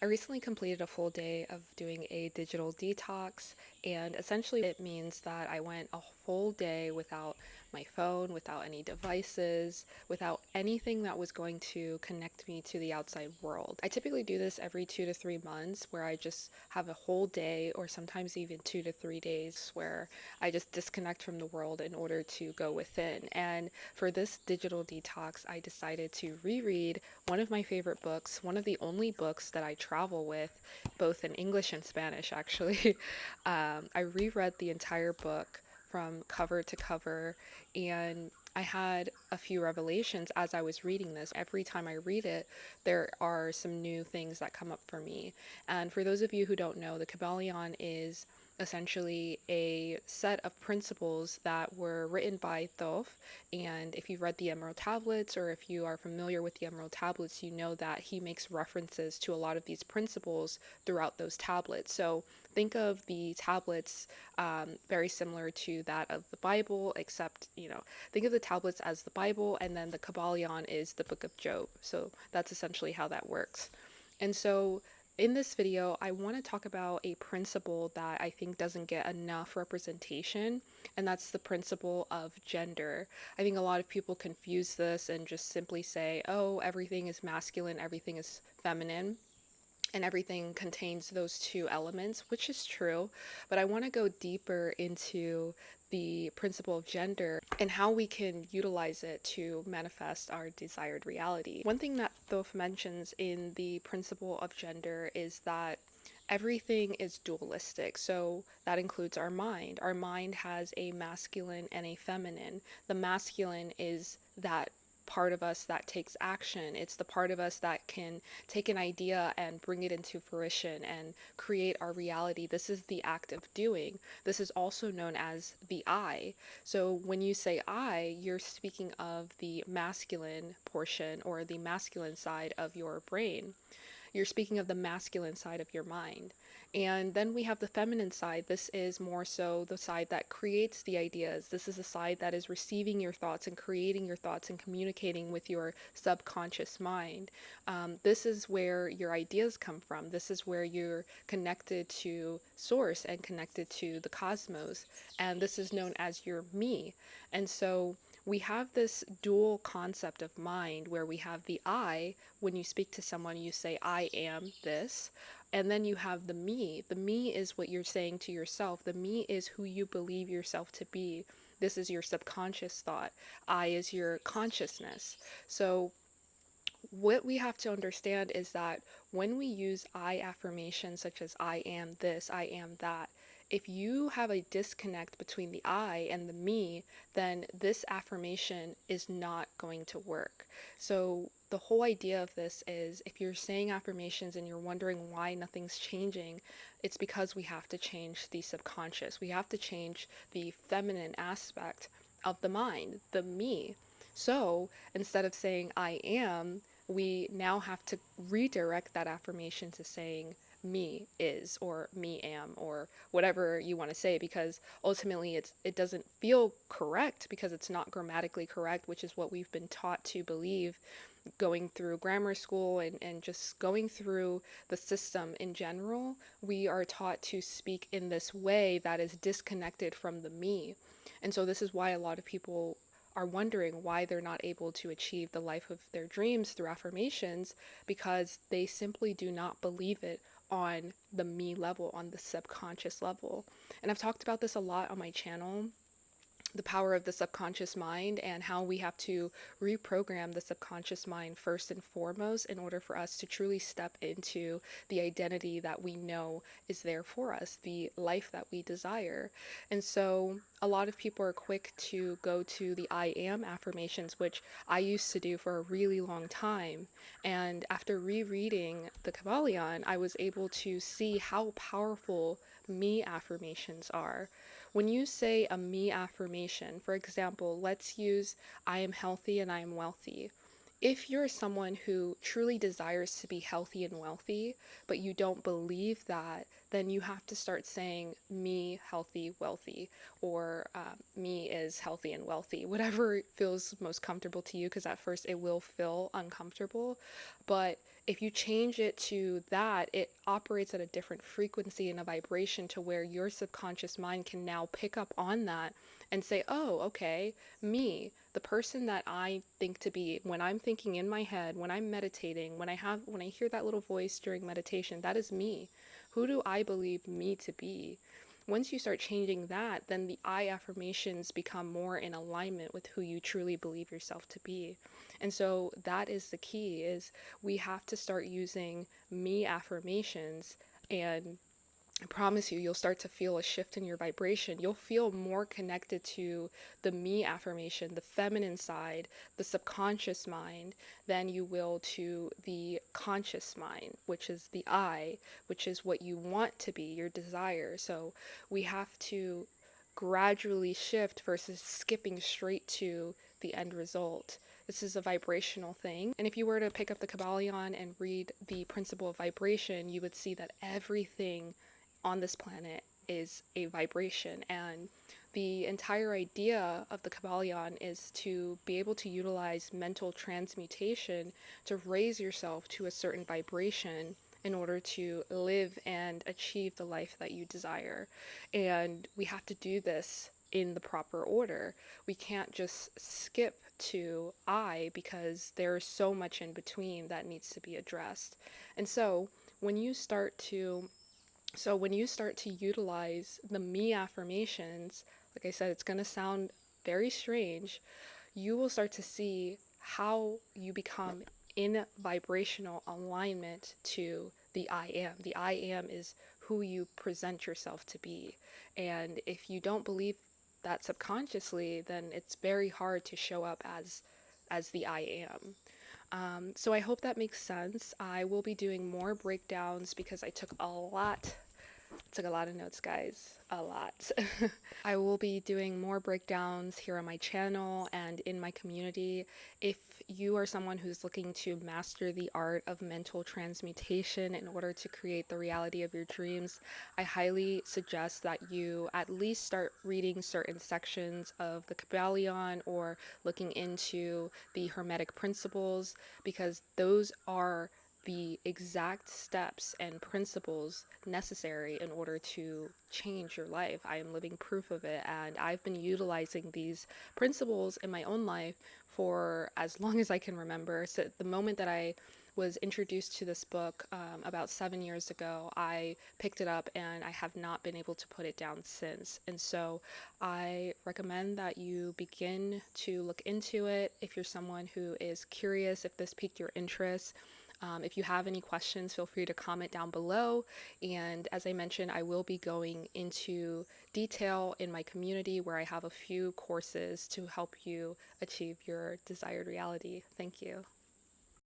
I recently completed a full day of doing a digital detox, and essentially it means that I went a whole day without my phone, without any devices, without anything that was going to connect me to the outside world. I typically do this every 2 to 3 months where I just have a whole day, or sometimes even 2 to 3 days, where I just disconnect from the world in order to go within. And for this digital detox, I decided to reread one of my favorite books, one of the only books that I travel with, both in English and Spanish, actually. I reread the entire book from cover to cover, and I had a few revelations as I was reading this. Every time I read it, there are some new things that come up for me. And for those of you who don't know, the Kabbalion is essentially a set of principles that were written by Thoth. And if you've read the Emerald Tablets, or if you are familiar with the Emerald Tablets, you know that he makes references to a lot of these principles throughout those tablets. So think of the tablets very similar to that of the Bible, except, think of the tablets as the Bible, and then the Kabbalion is the book of Job. So that's essentially how that works. And so in this video, I want to talk about a principle that I think doesn't get enough representation, and that's the principle of gender. I think a lot of people confuse this and just simply say, oh, everything is masculine, everything is feminine, and everything contains those two elements, which is true. But I want to go deeper into the principle of gender and how we can utilize it to manifest our desired reality. One thing that Thoth mentions in the principle of gender is that everything is dualistic. So that includes our mind. Our mind has a masculine and a feminine. The masculine is that part of us that takes action. It's the part of us that can take an idea and bring it into fruition and create our reality. This is the act of doing. This is also known as the I. So when you say I, you're speaking of the masculine portion, or the masculine side of your brain. You're speaking of the masculine side of your mind. And then we have the feminine side. This is more so the side that creates the ideas. This is the side that is receiving your thoughts and creating your thoughts and communicating with your subconscious mind. This is where your ideas come from. This is where you're connected to source and connected to the cosmos. And this is known as your me. And so we have this dual concept of mind where we have the I. When you speak to someone, you say, I am this. And then you have the me. The me is what you're saying to yourself. The me is who you believe yourself to be. This is your subconscious thought. I is your consciousness. So what we have to understand is that when we use I affirmations such as I am this, I am that, if you have a disconnect between the I and the me, then this affirmation is not going to work. So the whole idea of this is, if you're saying affirmations and you're wondering why nothing's changing, it's because we have to change the subconscious. We have to change the feminine aspect of the mind, the me. So instead of saying I am, we now have to redirect that affirmation to saying me is, or me am, or whatever you want to say, because ultimately it doesn't feel correct because it's not grammatically correct, which is what we've been taught to believe going through grammar school, and just going through the system in general. We are taught to speak in this way that is disconnected from the me. And so this is why a lot of people are wondering why they're not able to achieve the life of their dreams through affirmations, because they simply do not believe it on the me level, on the subconscious level. And I've talked about this a lot on my channel, the power of the subconscious mind, and how we have to reprogram the subconscious mind first and foremost in order for us to truly step into the identity that we know is there for us, the life that we desire. And so a lot of people are quick to go to the I am affirmations, which I used to do for a really long time. And after rereading the Kabbalion, I was able to see how powerful me affirmations are. When you say a me affirmation, for example, let's use I am healthy and I am wealthy. If you're someone who truly desires to be healthy and wealthy, but you don't believe that, then you have to start saying me healthy, wealthy, or me is healthy and wealthy, whatever feels most comfortable to you, because at first it will feel uncomfortable. But if you change it to that, it operates at a different frequency and a vibration to where your subconscious mind can now pick up on that and say, oh, okay, me, the person that I think to be, when I'm thinking in my head, when I'm meditating, when I hear that little voice during meditation, that is me. Who do I believe me to be? Once you start changing that, then the I affirmations become more in alignment with who you truly believe yourself to be. And so that is the key, is we have to start using me affirmations. And I promise you, you'll start to feel a shift in your vibration. You'll feel more connected to the me affirmation, the feminine side, the subconscious mind, than you will to the conscious mind, which is the I, which is what you want to be, your desire. So we have to gradually shift versus skipping straight to the end result. This is a vibrational thing. And if you were to pick up the Kabbalion and read the principle of vibration, you would see that everything on this planet is a vibration. And the entire idea of the Kabbalion is to be able to utilize mental transmutation to raise yourself to a certain vibration in order to live and achieve the life that you desire. And we have to do this in the proper order. We can't just skip to I, because there's so much in between that needs to be addressed. And so when you start to utilize the me affirmations, like I said, it's going to sound very strange. You will start to see how you become in vibrational alignment to the I am. The I am is who you present yourself to be. And if you don't believe that subconsciously, then it's very hard to show up as the I am. So I hope that makes sense. I will be doing more breakdowns because I took a lot of notes, guys. A lot. I will be doing more breakdowns here on my channel and in my community. If you are someone who's looking to master the art of mental transmutation in order to create the reality of your dreams, I highly suggest that you at least start reading certain sections of the Kabbalion or looking into the hermetic principles, because those are the exact steps and principles necessary in order to change your life. I am living proof of it, and I've been utilizing these principles in my own life for as long as I can remember. So the moment that I was introduced to this book about 7 years ago, I picked it up and I have not been able to put it down since. And so I recommend that you begin to look into it if you're someone who is curious, if this piqued your interest. If you have any questions, feel free to comment down below. And as I mentioned, I will be going into detail in my community where I have a few courses to help you achieve your desired reality. Thank you.